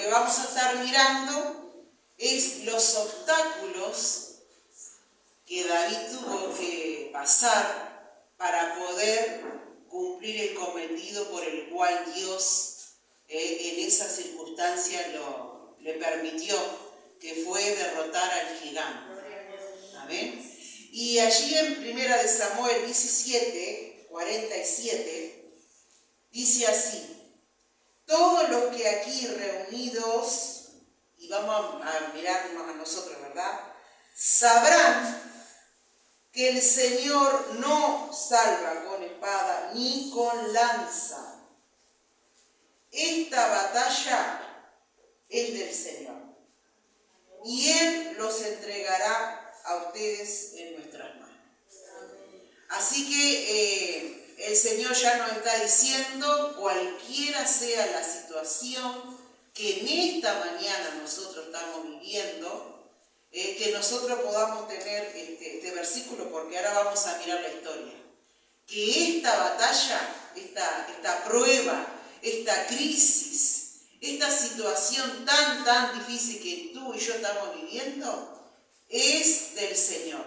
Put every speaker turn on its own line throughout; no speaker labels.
que vamos a estar mirando es los obstáculos que David tuvo que pasar para poder cumplir el cometido por el cual Dios en esa circunstancia le permitió, que fue derrotar al gigante. Amén. Y allí en 1 de Samuel 17, 47, dice así: todos los que aquí reunidos, y vamos a mirarnos a nosotros, ¿verdad?, sabrán que el Señor no salva con espada ni con lanza. Esta batalla es del Señor, y Él los entregará a ustedes en nuestras manos. Así que el Señor ya nos está diciendo, cualquiera sea la situación que en esta mañana nosotros estamos viviendo, que nosotros podamos tener este versículo, porque ahora vamos a mirar la historia. Que esta batalla, esta prueba, esta crisis, esta situación tan difícil que tú y yo estamos viviendo, es del Señor.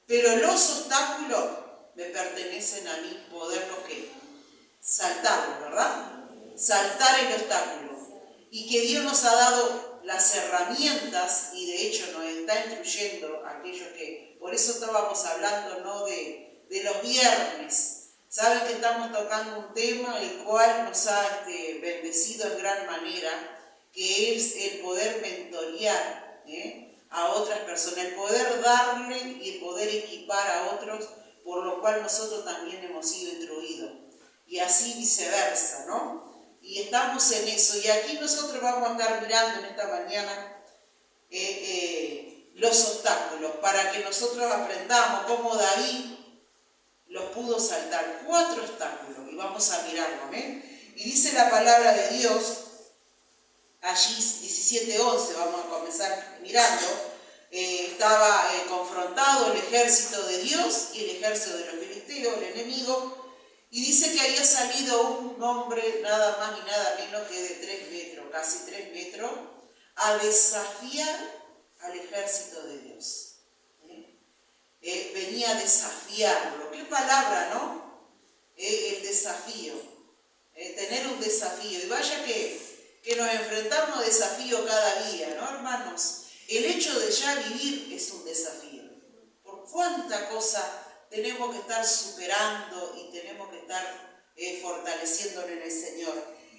Pero los obstáculos me pertenecen a mí, poderlos saltarlos, ¿verdad? Saltar el obstáculo. Y que Dios nos ha dado las herramientas, y de hecho nos está instruyendo a aquellos que, por eso estábamos hablando, ¿no?, de los viernes. Saben que estamos tocando un tema el cual nos ha bendecido en gran manera, que es el poder mentorear a otras personas, el poder darle y el poder equipar a otros, por lo cual nosotros también hemos sido instruidos. Y así viceversa, ¿no? Y estamos en eso. Y aquí nosotros vamos a estar mirando en esta mañana los obstáculos, para que nosotros aprendamos cómo David los pudo saltar. 4 obstáculos, y vamos a mirarlo, ¿eh? Y dice la palabra de Dios, allí 17:11, vamos a comenzar mirando, estaba confrontado el ejército de Dios y el ejército de los filisteos, el enemigo, y dice que había salido un hombre nada más ni nada menos que de 3 metros, casi 3 metros, a desafiar al ejército de Dios. Venía a desafiarlo. ¿Qué palabra, no? El desafío. Tener un desafío. Y vaya que nos enfrentamos a desafíos cada día, ¿no, hermanos? El hecho de ya vivir es un desafío. Por cuánta cosa tenemos que estar superando y tenemos que estar fortaleciéndonos en el Señor.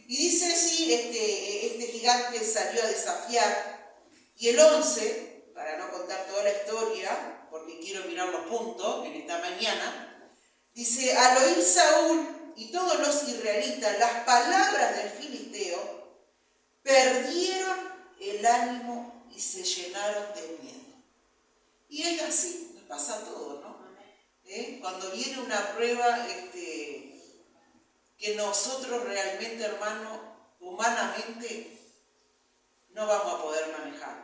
Y dice así, este gigante salió a desafiar, y el 11, para no contar toda la historia, porque quiero mirar los puntos en esta mañana, dice: al oír Saúl y todos los israelitas las palabras del filisteo, perdieron el ánimo y se llenaron de miedo. Y es así, nos pasa a todos, ¿no? Cuando viene una prueba que nosotros realmente, hermano, humanamente no vamos a poder manejar.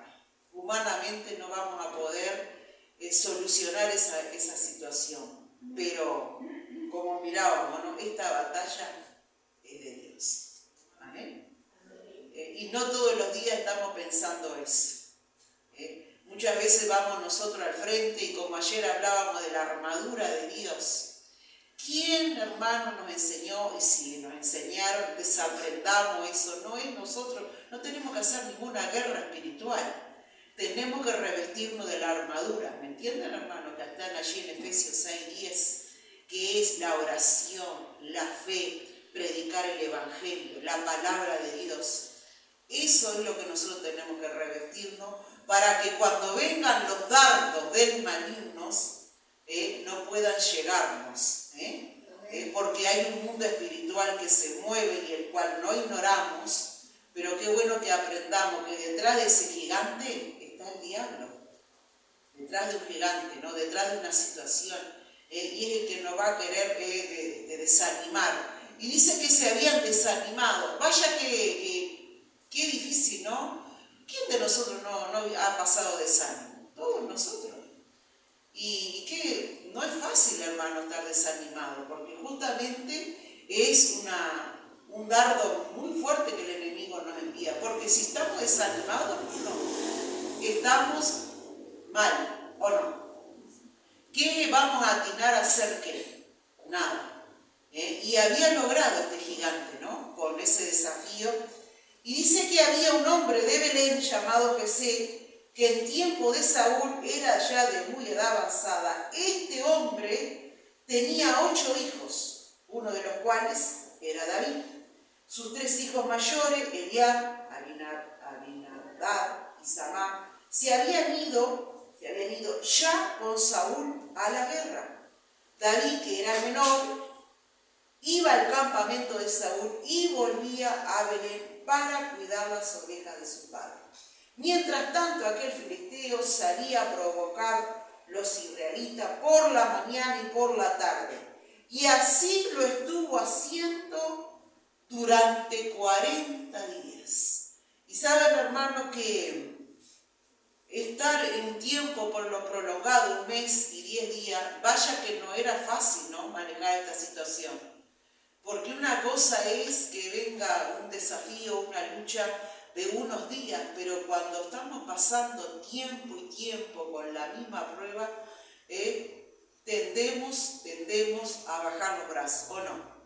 Humanamente no vamos a poder solucionar esa situación. Pero, como mirábamos, ¿no?, esta batalla es de Dios. ¿Amén? Y no todos los días estamos pensando eso. Muchas veces vamos nosotros al frente, y como ayer hablábamos de la armadura de Dios, ¿quién, hermano, nos enseñó? Y si nos enseñaron, desaprendamos eso. No es nosotros, no tenemos que hacer ninguna guerra espiritual. Tenemos que revestirnos de la armadura. ¿Me entienden, hermano? Que están allí en Efesios 6:10, que es la oración, la fe, predicar el evangelio, la palabra de Dios. Eso es lo que nosotros tenemos que revestirnos, para que cuando vengan los dardos del malignos, no puedan llegarnos. Porque hay un mundo espiritual que se mueve y el cual no ignoramos, pero qué bueno que aprendamos que detrás de ese gigante está el diablo. Detrás de un gigante, ¿no? Detrás de una situación. Y es el que nos va a querer desanimar. Y dice que se habían desanimado. Vaya qué difícil, ¿no? ¿Quién de nosotros no ha pasado desánimo? Todos nosotros. Y que no es fácil, hermano, estar desanimado, porque justamente es un dardo muy fuerte que el enemigo Hijo nos envía. Porque si estamos desanimados, no, estamos mal, ¿o no? ¿Qué vamos a atinar a hacer qué? Nada. Y había logrado este gigante, ¿no? Con ese desafío. Y dice que había un hombre de Belén llamado Jesé, que en tiempo de Saúl era ya de muy edad avanzada. Este hombre tenía 8 hijos, uno de los cuales era David. Sus 3 hijos mayores, Eliab, Abinadab y Samá, se habían ido ya con Saúl a la guerra. David, que era menor, iba al campamento de Saúl y volvía a Belén para cuidar las ovejas de su padre. Mientras tanto, aquel filisteo salía a provocar los israelitas por la mañana y por la tarde. Y así lo estuvo haciendo durante 40 días. Y saben, hermanos, que estar en un tiempo por lo prolongado, 1 mes y 10 días, vaya que no era fácil, ¿no?, manejar esta situación. Porque una cosa es que venga un desafío, una lucha de unos días, pero cuando estamos pasando tiempo y tiempo con la misma prueba, tendemos a bajar los brazos, ¿o no?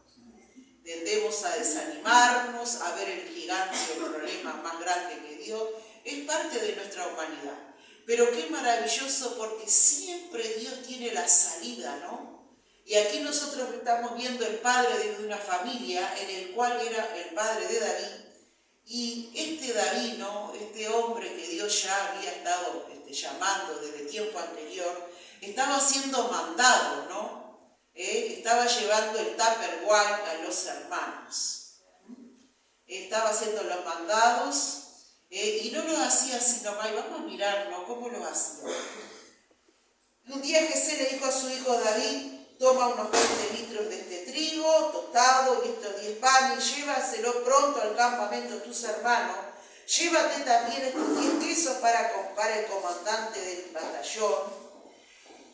Tendemos a desanimarnos, a ver el gigante, el problema más grande que Dios. Es parte de nuestra humanidad. Pero qué maravilloso, porque siempre Dios tiene la salida, ¿no? Y aquí nosotros estamos viendo el padre de una familia en el cual era el padre de David. Y este David, ¿no?, este hombre que Dios ya había estado llamando desde tiempo anterior, estaba siendo mandado, ¿no? Estaba llevando el Tupperware a los hermanos. Estaba haciendo los mandados y no los hacía así nomás. Y vamos a mirar, ¿no?, cómo los hacía. Un día Jesé le dijo a su hijo David: toma unos 20 litros de este trigo tostado y estos 10 panes y llévaselo pronto al campamento de tus hermanos. Llévate también estos 10 quesos para el comandante del batallón.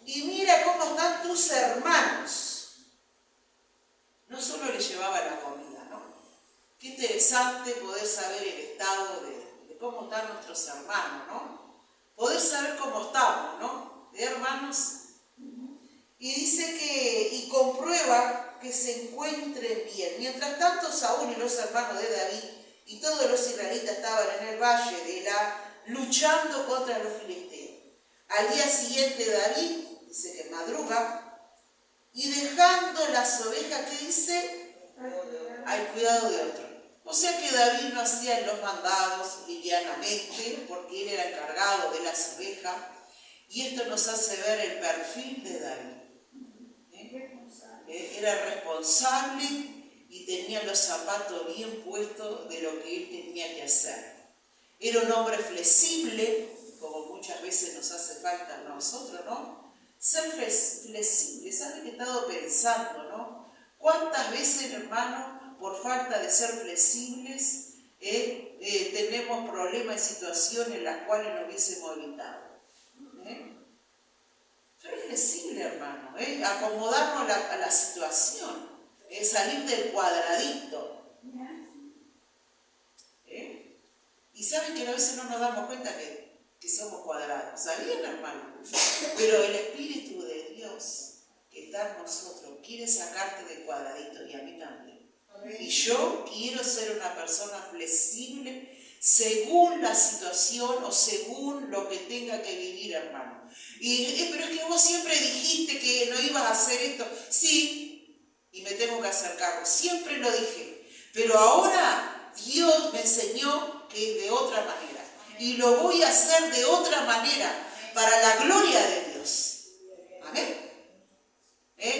Y mira cómo están tus hermanos. No solo le llevaba la comida, ¿no? Qué interesante poder saber el estado de cómo están nuestros hermanos, ¿no? Poder saber cómo estamos, ¿no? De hermanos. Y dice y comprueba que se encuentren bien. Mientras tanto, Saúl y los hermanos de David y todos los israelitas estaban en el valle de Ela luchando contra los filisteos. Al día siguiente David, dice que madruga, y dejando las ovejas, ¿qué dice? Al cuidado de otro. O sea que David no hacía los mandados livianamente, porque él era encargado de las ovejas. Y esto nos hace ver el perfil de David. Era responsable y tenía los zapatos bien puestos de lo que él tenía que hacer. Era un hombre flexible, como muchas veces nos hace falta a nosotros, ¿no? Ser flexible. ¿Saben qué he estado pensando, no? ¿Cuántas veces, hermano, por falta de ser flexibles, tenemos problemas y situaciones en las cuales nos hubiésemos evitado? Ser flexible, hermano, acomodarnos a la situación, salir del cuadradito. Y saben que a veces no nos damos cuenta que somos cuadrados. ¿Sabían, hermano? Pero el Espíritu de Dios que está en nosotros quiere sacarte del cuadradito, y a mí también. Y yo quiero ser una persona flexible según la situación o según lo que tenga que vivir, hermano. Pero es que vos siempre dijiste que no ibas a hacer esto. Sí, y me tengo que hacer cargo. Siempre lo dije. Pero ahora Dios me enseñó que es de otra manera. Y lo voy a hacer de otra manera, para la gloria de Dios. Amén.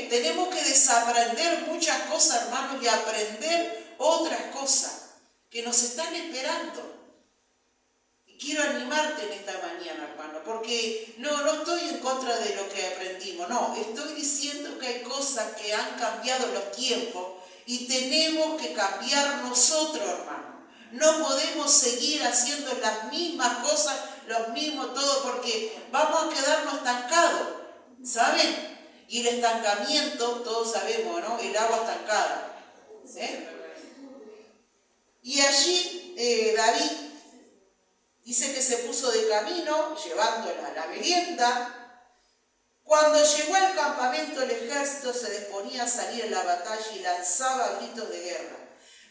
Tenemos que desaprender muchas cosas, hermanos, y aprender otras cosas que nos están esperando. Y quiero animarte en esta mañana, hermano, porque no estoy en contra de lo que aprendimos, no, estoy diciendo que hay cosas que han cambiado los tiempos y tenemos que cambiar nosotros, hermano. No podemos seguir haciendo las mismas cosas, los mismos todo, porque vamos a quedarnos estancados, ¿saben? Y el estancamiento, todos sabemos, ¿no? El agua estancada. Y allí David dice que se puso de camino, llevándola la merienda. Cuando llegó al campamento, el ejército se disponía a salir en la batalla y lanzaba gritos de guerra.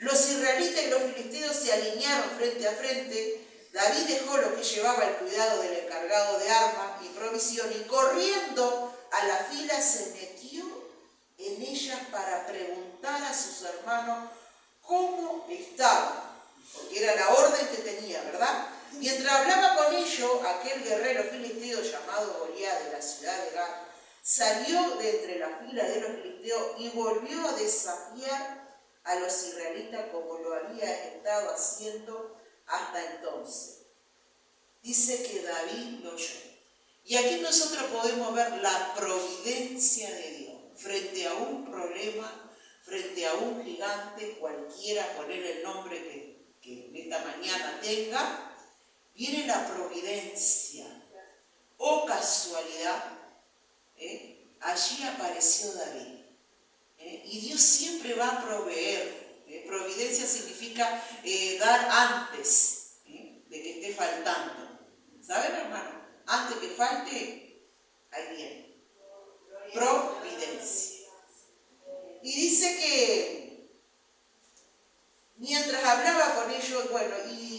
Los israelitas y los filisteos se alinearon frente a frente. David dejó lo que llevaba el cuidado del encargado de armas y provisión y corriendo a la fila se metió en ellas para preguntar a sus hermanos cómo estaban, porque era la orden que tenía, ¿verdad? Mientras hablaba con ellos, aquel guerrero filisteo llamado Goliat de la ciudad de Gat salió de entre la fila de los filisteos y volvió a desafiar a los israelitas como lo había estado haciendo hasta entonces. Dice que David lo oyó. Y aquí nosotros podemos ver la providencia de Dios frente a un problema, frente a un gigante, cualquiera, poner el nombre que en esta mañana tenga. Viene la providencia o casualidad, allí apareció David. Y Dios siempre va a proveer. Providencia significa dar antes de que esté faltando. ¿Saben, hermano? Antes que falte, ahí viene. Providencia. Y dice que mientras hablaba con ellos, bueno, y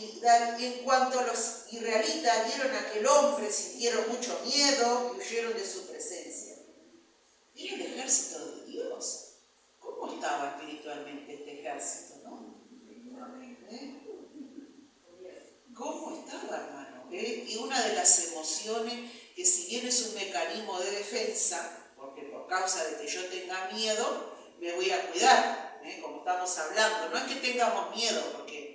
en cuanto los israelitas vieron a aquel hombre, sintieron mucho miedo y huyeron de su presencia. Era el ejército de Dios. ¿Cómo estaba espiritualmente este ejército, no? ¿Cómo estaba, hermano? Y una de las emociones, que si bien es un mecanismo de defensa, porque por causa de que yo tenga miedo, me voy a cuidar, como estamos hablando. No es que tengamos miedo, porque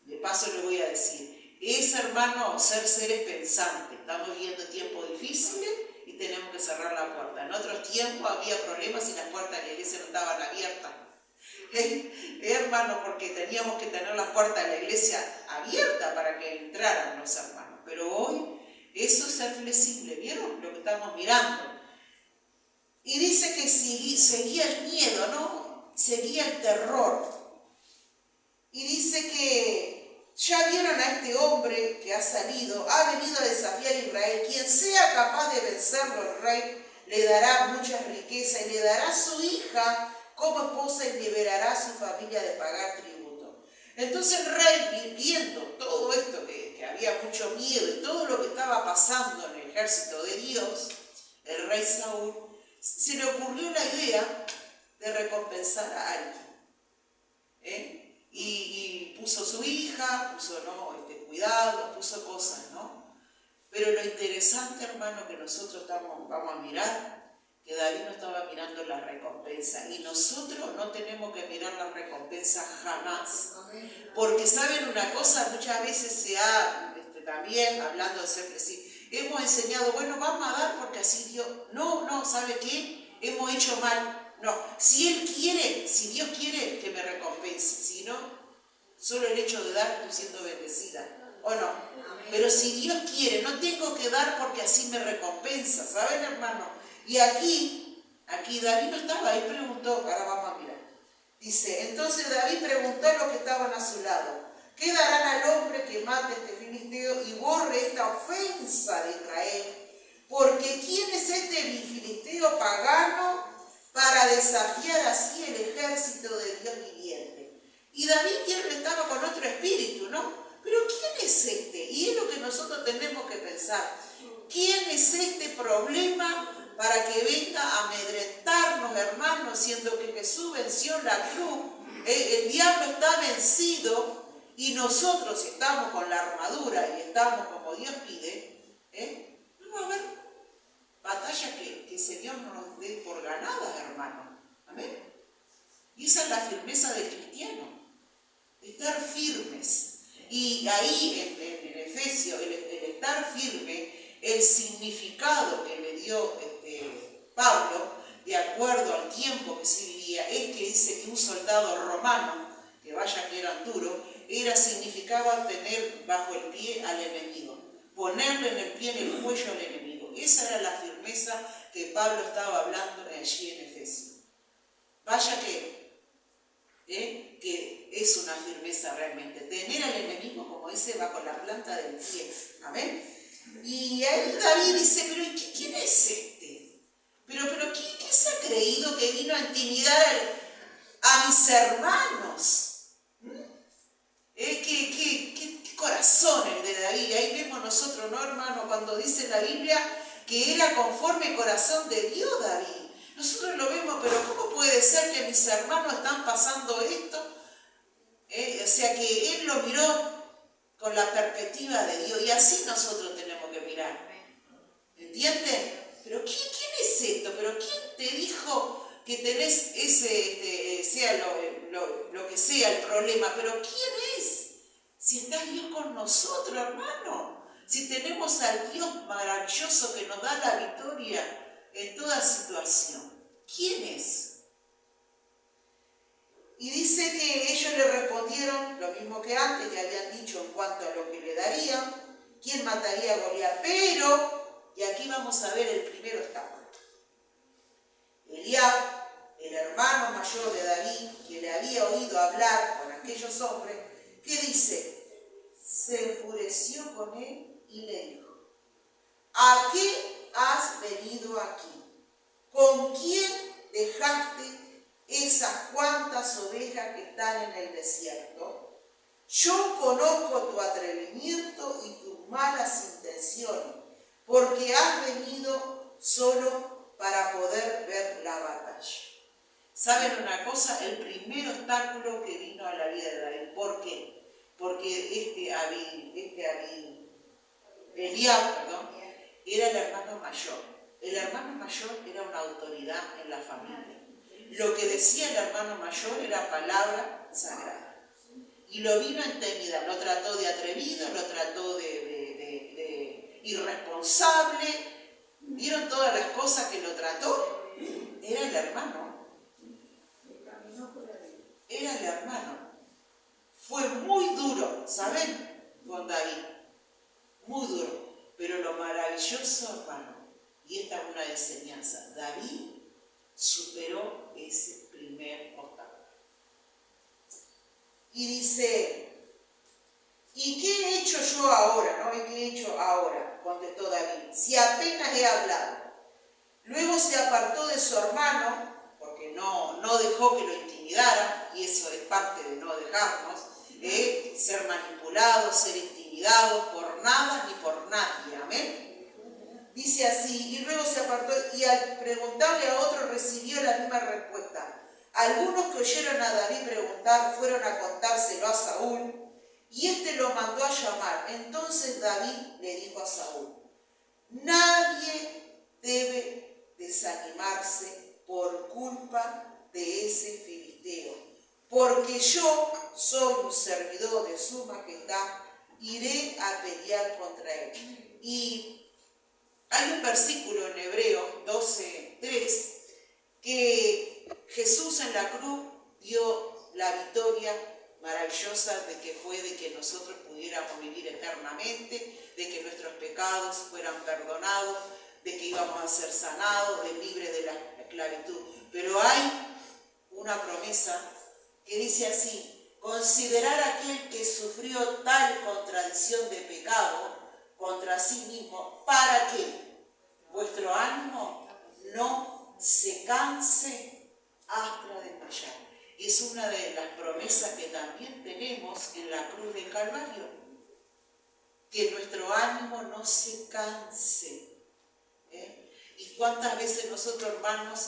de paso le voy a decir, es, hermano, ser seres pensantes. Estamos viviendo tiempos difíciles y tenemos que cerrar la puerta. En otros tiempos había problemas y las puertas de la iglesia no estaban abiertas. Hermano, porque teníamos que tener las puertas de la iglesia abiertas para que entraran los hermanos. Pero hoy eso es ser flexible. ¿Vieron lo que estamos mirando? Y dice que seguía el miedo, ¿no? Seguía el terror. Y dice que ya vieron a este hombre que ha salido, ha venido a desafiar a Israel. Quien sea capaz de vencerlo, el rey le dará muchas riquezas y le dará a su hija como esposa y liberará a su familia de pagar tributo. Entonces el rey, viendo todo esto, que había mucho miedo y todo lo que estaba pasando en el ejército de Dios, el rey Saúl, se le ocurrió la idea de recompensar a alguien. Y puso su hija, puso cuidado, puso cosas, ¿no? Pero lo interesante, hermano, que nosotros vamos a mirar, que David no estaba mirando la recompensa. Y nosotros no tenemos que mirar la recompensa jamás. Porque, ¿saben una cosa? Muchas veces se ha, también, hablando de ser flexible, hemos enseñado, bueno, vamos a dar porque así Dios... No, ¿sabe qué? Hemos hecho mal. No, si Él quiere, si Dios quiere que me recompense, si no, solo el hecho de dar estoy siendo bendecida, ¿o no? Pero si Dios quiere, no tengo que dar porque así me recompensa, ¿saben, hermano? Y aquí David no estaba, ahí preguntó, ahora vamos a mirar. Dice, entonces David preguntó a los que estaban a su lado, ¿qué darán al hombre que mate a este filisteo y borre esta ofensa de Israel? Porque ¿quién es este filisteo pagano para desafiar así el ejército de Dios viviente? Y David estaba con otro espíritu, ¿no? Pero ¿quién es este? Y es lo que nosotros tenemos que pensar. ¿Quién es este problema para que venga a amedrentarnos, hermanos, siendo que Jesús venció la cruz? El diablo está vencido y nosotros, si estamos con la armadura y estamos como Dios pide, no va a haber batalla que el Señor no nos dé por ganadas, hermano. Amén. Y esa es la firmeza del cristiano. Estar firmes. Y ahí en Efesios, el estar firme, el significado que le dio Pablo, de acuerdo al tiempo que se vivía, es que dice que un soldado romano, que vaya que eran duros, significaba tener bajo el pie al enemigo, ponerle en el pie, en el cuello al enemigo. Esa era la firmeza que Pablo estaba hablando allí en Efesios. Vaya que que es una firmeza realmente. Tener al enemigo, como dice, bajo la planta del pie. Amén. Y ahí David dice, pero ¿quién es este? Pero ¿quién se ha creído que vino a intimidar a mis hermanos? ¿Qué corazón el de David. Ahí vemos nosotros, ¿no, hermano? Cuando dice la Biblia que era conforme el corazón de Dios, David. Nosotros lo vemos, pero ¿cómo puede ser que mis hermanos están pasando esto? O sea que él lo miró con la perspectiva de Dios, y así nosotros tenemos que mirar. ¿Entienden? Pero ¿quién es esto? ¿Pero quién te dijo que tenés sea lo que sea el problema? ¿Pero quién es? Si está Dios con nosotros, hermano. Si tenemos al Dios maravilloso que nos da la victoria en toda situación. ¿Quién es? Y dice que ellos le respondieron lo mismo que antes, que habían dicho en cuanto a lo que le darían, quién mataría a Goliat. Pero, y aquí vamos a ver el primer obstáculo. Eliab, el hermano mayor de David, que le había oído hablar con aquellos hombres, ¿qué dice? Se enfureció con él y le dijo, ¿a qué has venido aquí? ¿Con quién dejaste esas cuantas ovejas que están en el desierto? Yo conozco tu atrevimiento y tus malas intenciones, porque has venido solo para poder ver la batalla. ¿Saben una cosa? El primer obstáculo que vino a la vida de David. ¿Por qué? Porque Eliab, era el hermano mayor. El hermano mayor era una autoridad en la familia. Lo que decía el hermano mayor era palabra sagrada. Y lo vino a intimidar, lo trató de atrevido, lo trató de irresponsable. ¿Vieron todas las cosas que lo trató? Era el hermano. Era el hermano. Fue muy duro, ¿saben? Con David. Muy duro. Pero lo maravilloso, hermano, y esta es una enseñanza, David superó ese primer obstáculo. Y dice, ¿y qué he hecho yo ahora? ¿No? ¿Y qué he hecho ahora? Contestó David, si apenas he hablado. Luego se apartó de su hermano, porque no dejó que lo intimidara, y eso es parte de no dejarnos, ser manipulados, ser intimidados por nada ni por nadie. Amén. Dice así, y luego se apartó, y al preguntarle a otro recibió la misma respuesta. Algunos que oyeron a David preguntar fueron a contárselo a Saúl, y éste lo mandó a llamar. Entonces David le dijo a Saúl, nadie debe desanimarse por culpa de ese filisteo, porque yo soy un servidor de su majestad, iré a pelear contra él. Y hay un versículo en Hebreos 12:3 que Jesús en la cruz dio la victoria maravillosa de que nosotros pudiéramos vivir eternamente, de que nuestros pecados fueran perdonados, de que íbamos a ser sanados, de libres de la esclavitud. Pero hay una promesa que dice así, considerar a aquel que sufrió tal contradicción de pecado contra sí mismo, para que vuestro ánimo no se canse hasta desmayar. Y es una de las promesas que también tenemos en la cruz de Calvario, que nuestro ánimo no se canse. Y cuántas veces nosotros, hermanos,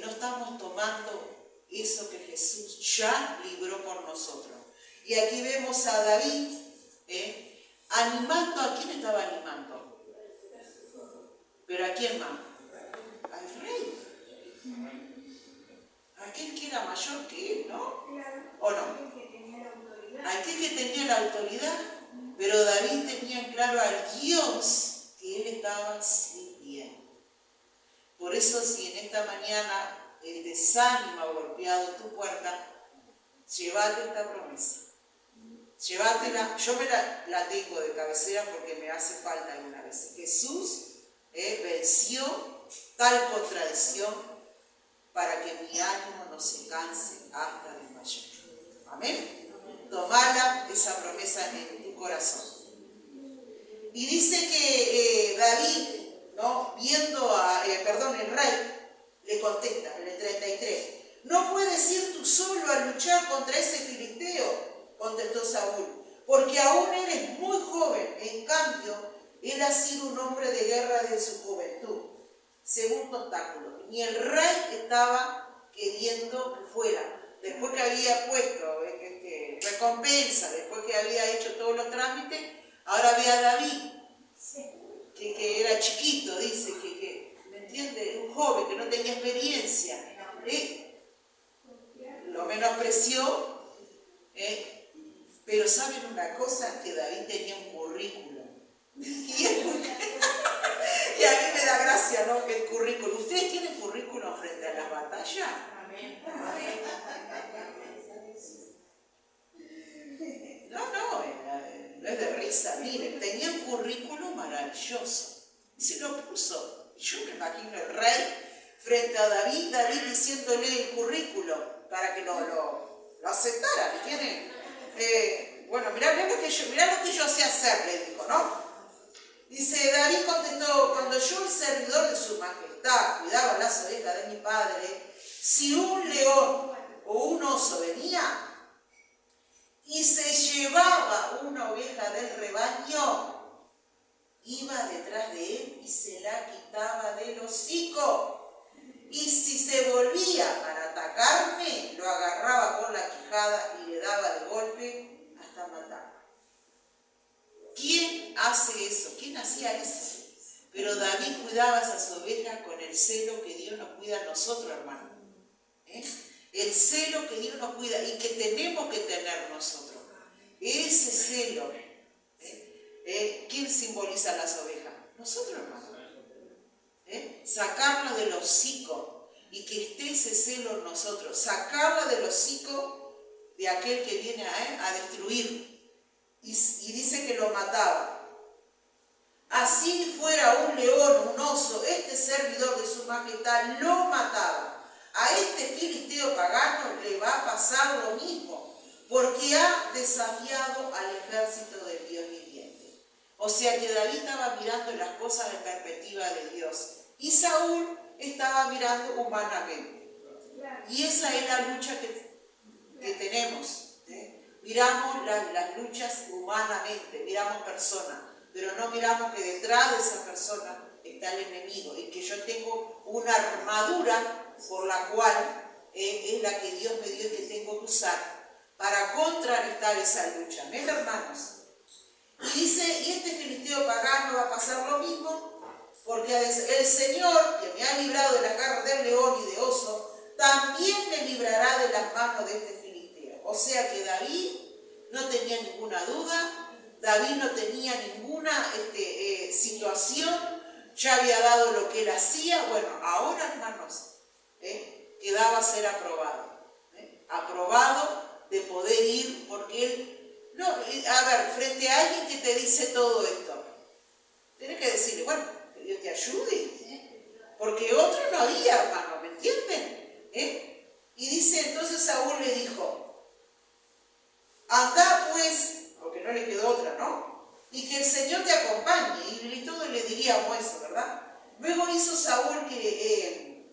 no estamos tomando eso que Jesús ya libró por nosotros. Y aquí vemos a David animando. ¿A quién estaba animando? ¿Pero a quién más? Al rey. Aquel que era mayor que él, ¿no? ¿O no? Aquel que tenía la autoridad. Pero David tenía en claro al Dios que él estaba sirviendo. Por eso, si en esta mañana el desánimo ha golpeado tu puerta, llévate esta promesa. Llévatela. Yo me la tengo de cabecera porque me hace falta alguna vez. Jesús venció tal contradicción para que mi ánimo no se canse hasta desmayar. Amén. Tomala esa promesa en tu corazón. Y dice que David, ¿no? Viendo el rey, le contesta en el 33, no puedes ir tú solo a luchar contra ese filisteo, contestó Saúl, porque aún eres muy joven. En cambio, él ha sido un hombre de guerra desde su juventud. Segundo obstáculo, ni el rey estaba queriendo que fuera. Después que había puesto recompensa, después que había hecho todos los trámites, ahora ve a David, que era chiquito, dice, ¿me entiende? Un joven que no tenía experiencia. Lo menospreció, pero ¿saben una cosa? Que David tenía un currículum. Y a mí me da gracia, ¿no? Que el currículum. ¿Ustedes tienen currículum frente a las batallas? Amén. No es de risa. Miren, tenía un currículum maravilloso. Y se lo puso. Yo me imagino el rey frente a David diciéndole el currículum para que lo aceptara, ¿me entienden? Bueno, mirá lo que yo sé hacer, le dijo, ¿no? Dice, David contestó, cuando yo, el servidor de su majestad, cuidaba las ovejas de mi padre, si un león o un oso venía y se llevaba una oveja del rebaño, iba detrás de él y se la quitaba del hocico. Y si se volvía para atacarme, lo agarraba con la quijada y le daba de golpe hasta matarlo. ¿Quién hace eso? ¿Quién hacía eso? Pero David cuidaba esas ovejas con el celo que Dios nos cuida a nosotros, hermano. El celo que Dios nos cuida y que tenemos que tener nosotros. Ese celo. ¿Quién simboliza las ovejas? Nosotros, hermano. Sacarlas del hocico y que esté ese celo en nosotros. Sacarla del hocico de aquel que viene a destruir. Y dice que lo mataba. Así fuera un león, un oso, este servidor de su majestad lo mataba. A este filisteo pagano le va a pasar lo mismo, porque ha desafiado al ejército del Dios viviente. O sea que David estaba mirando las cosas en perspectiva de Dios y Saúl estaba mirando humanamente. Y esa es la lucha que tenemos. Miramos las luchas humanamente, miramos personas, pero no miramos que detrás de esa persona está el enemigo y que yo tengo una armadura por la cual es la que Dios me dio y que tengo que usar para contrarrestar esa lucha. ¿Ven, hermanos? Y dice, y este filisteo pagano va a pasar lo mismo, porque el Señor, que me ha librado de la garra del león y de oso, también me librará de las manos de este filisteo. O sea que David no tenía ninguna duda, David no tenía ninguna situación, ya había dado lo que él hacía. Bueno, ahora, hermanos, quedaba ser aprobado. Aprobado de poder ir, porque él, no, a ver, frente a alguien que te dice todo esto, tienes que decirle, bueno, que Dios te ayude, porque otro no había, hermano, ¿me entienden? Y dice, entonces Saúl le dijo, anda pues, porque no le quedó otra, ¿no? Y que el Señor te acompañe. Y todos le diríamos eso, ¿verdad? Luego hizo Saúl que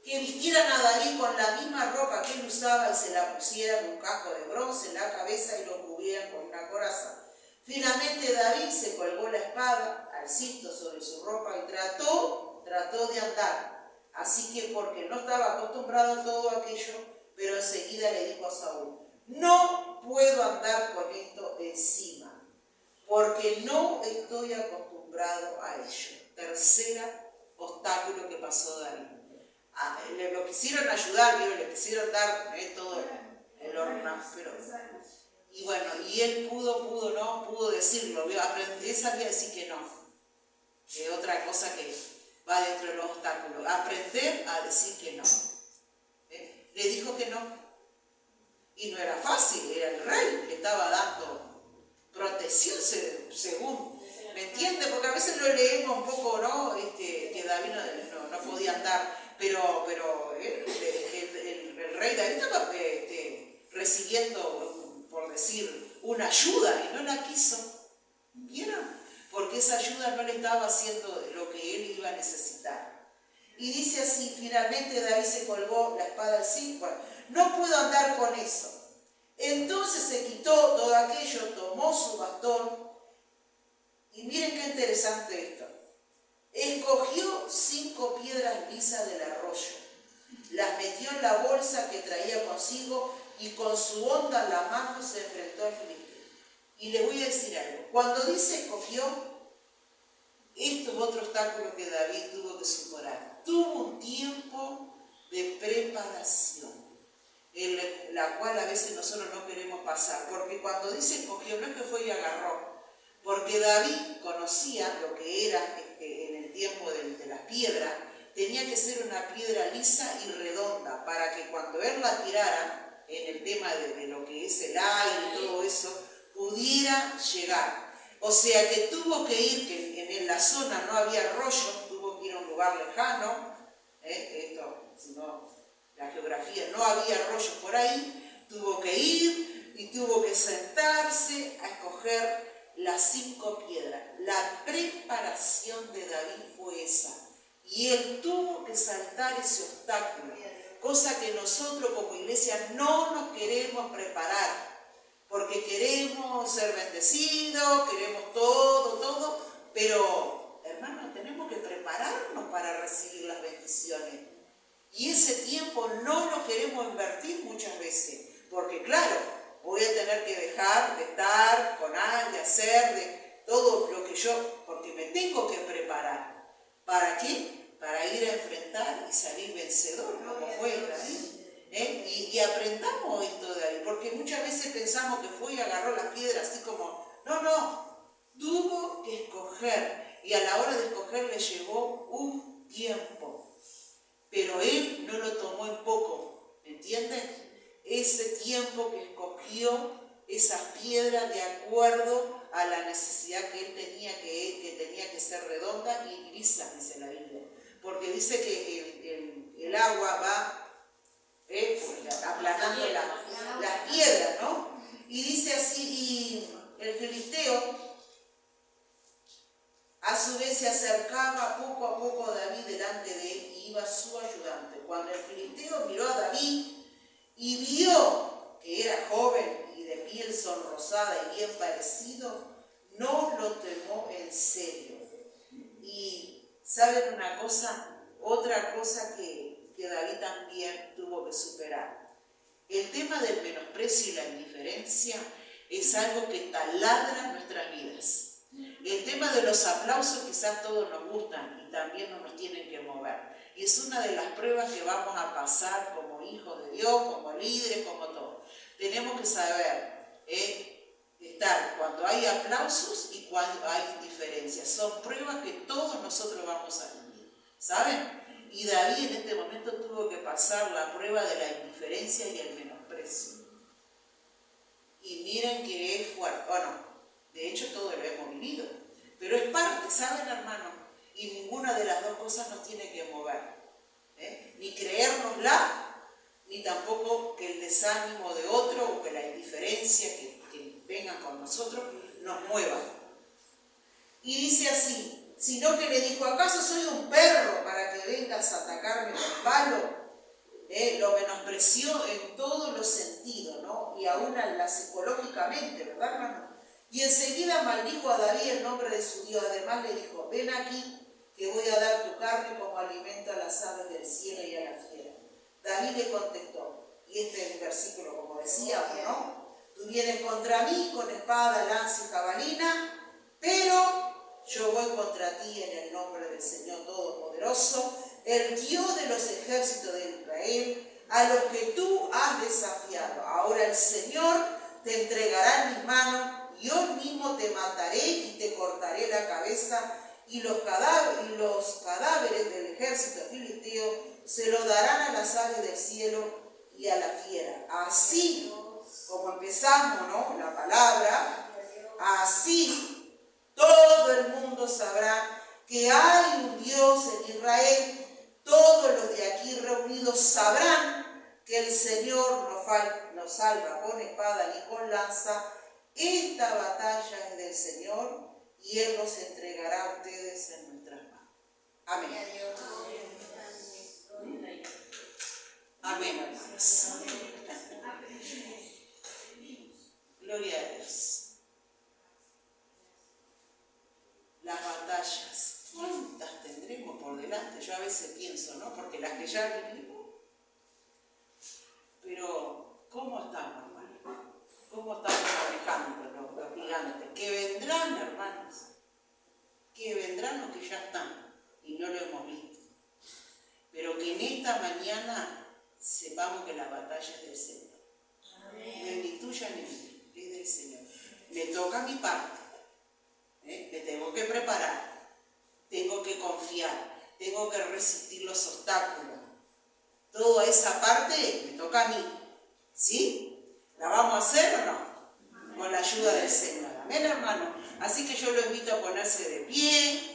vistieran a David con la misma ropa que él usaba y se la pusieran un casco de bronce en la cabeza y lo cubrieran con una coraza. Finalmente David se colgó la espada al cinto sobre su ropa y trató de andar. Así que porque no estaba acostumbrado a todo aquello, pero enseguida le dijo a Saúl, no puedo andar con esto encima, porque no estoy acostumbrado a ello. Tercera obstáculo que pasó David. Lo quisieron ayudar, le quisieron dar todo el horno, pero... Y bueno, y él pudo decirlo, él sabía decir que no. Que otra cosa que va dentro de los obstáculos, aprender a decir que no. Le dijo que no. Y no era fácil, era el rey que estaba dando protección según, ¿me entiende? Porque a veces lo leemos un poco, ¿no? Que David no podía andar, pero el rey David estaba recibiendo, por decir, una ayuda y no la quiso. ¿Vieron? Porque esa ayuda no le estaba haciendo lo que él iba a necesitar. Y dice así, finalmente David se colgó la espada al cinto. No puedo andar con eso. Entonces se quitó todo aquello, tomó su bastón. Y miren qué interesante esto. Escogió 5 piedras lisas del arroyo. Las metió en la bolsa que traía consigo y con su honda en la mano se enfrentó al filisteo. Y les voy a decir algo. Cuando dice escogió, esto es otro obstáculo que David tuvo que superar. Tuvo un tiempo de preparación, en la cual a veces nosotros no queremos pasar. Porque cuando dice escogió, no es que fue y agarró. Porque David conocía lo que era en el tiempo de la piedra. Tenía que ser una piedra lisa y redonda para que cuando él la tirara, en el tema de lo que es el aire y todo eso, pudiera llegar. O sea que tuvo que ir, que en la zona no había arroyo, tuvo que ir a un lugar lejano, sino la geografía, no había arroyo por ahí, tuvo que ir y tuvo que sentarse a escoger las 5 piedras. La preparación de David fue esa. Y él tuvo que saltar ese obstáculo, cosa que nosotros como iglesia no nos queremos preparar. Porque queremos ser bendecidos, queremos todo, pero, hermanos, tenemos que prepararnos para recibir las bendiciones. Y ese tiempo no lo queremos invertir muchas veces, porque claro, voy a tener que dejar de estar con alguien, de hacer, de todo lo que yo, porque me tengo que preparar. ¿Para qué? Para ir a enfrentar y salir vencedor, como fue David. Y aprendamos esto de ahí, porque muchas veces pensamos que fue y agarró la piedra así como, no, tuvo que escoger, y a la hora de escoger le llevó un tiempo, pero él no lo tomó en poco, ¿me entienden? Ese tiempo que escogió esas piedras de acuerdo a la necesidad que él tenía, que tenía que ser redonda y lisa, dice la Biblia, porque dice que el agua va aplanando las piedras, ¿no? Y dice así, y el filisteo a su vez se acercaba poco a poco a David delante de él y iba su ayudante. Cuando el filisteo miró a David y vio que era joven y de piel sonrosada y bien parecido, no lo tomó en serio. Y ¿saben una cosa? Otra cosa que David también tuvo que superar. El tema del menosprecio y la indiferencia es algo que taladra nuestras vidas. El tema de los aplausos quizás todos nos gustan y también no nos tienen que mover. Y es una de las pruebas que vamos a pasar como hijos de Dios, como líderes, como todo. Tenemos que saber estar cuando hay aplausos y cuando hay indiferencia. Son pruebas que todos nosotros vamos a vivir. ¿Saben? Y David en este momento tuvo que pasar la prueba de la indiferencia y el menosprecio. Y miren que es fuerte. Bueno, de hecho todo lo hemos vivido. Pero es parte, ¿saben, hermano? Y ninguna de las dos cosas nos tiene que mover. Ni creérnosla, ni tampoco que el desánimo de otro o que la indiferencia que venga con nosotros nos mueva. Y dice así, sino que le dijo, ¿acaso soy un perro para que vengas a atacarme con palo? Lo menospreció en todos los sentidos, ¿no? Y aún psicológicamente, ¿verdad, hermano? Y enseguida maldijo a David el nombre de su Dios. Además le dijo, ven aquí, que voy a dar tu carne como alimento a las aves del cielo y a la fiera. David le contestó, y este es el versículo, como decíamos, ¿no? Tú vienes contra mí con espada, lanza y jabalina, pero yo voy contra ti en el nombre del Señor Todopoderoso, el Dios de los ejércitos de Israel, a los que tú has desafiado. Ahora el Señor te entregará en mis manos, y yo mismo te mataré y te cortaré la cabeza, y los cadáveres del ejército filisteo se lo darán a las aves del cielo y a la fiera. Así como empezamos, ¿no?, la palabra, así todo el mundo sabrá que hay un Dios en Israel. Todos los de aquí reunidos sabrán que el Señor nos salva con espada ni con lanza. Esta batalla es del Señor y Él nos entregará a ustedes en nuestras manos. Amén. Amén, hermanos. Gloria a Dios. Las batallas, ¿cuántas tendremos por delante? Yo a veces pienso, ¿no? Porque las que ya vivimos. Pero, ¿cómo estamos, hermanos? ¿Cómo estamos manejando los gigantes? Que vendrán, hermanos. Que vendrán o que ya están. Y no lo hemos visto. Pero que en esta mañana sepamos que la batalla es del Señor. No es ni tuya ni mía, es del Señor. Me toca mi parte. Me tengo que preparar. Tengo que confiar. Tengo que resistir los obstáculos. Toda esa parte me toca a mí. ¿Sí? ¿La vamos a hacer o no? Con la ayuda del Señor. Amén, hermano. Así que yo lo invito a ponerse de pie.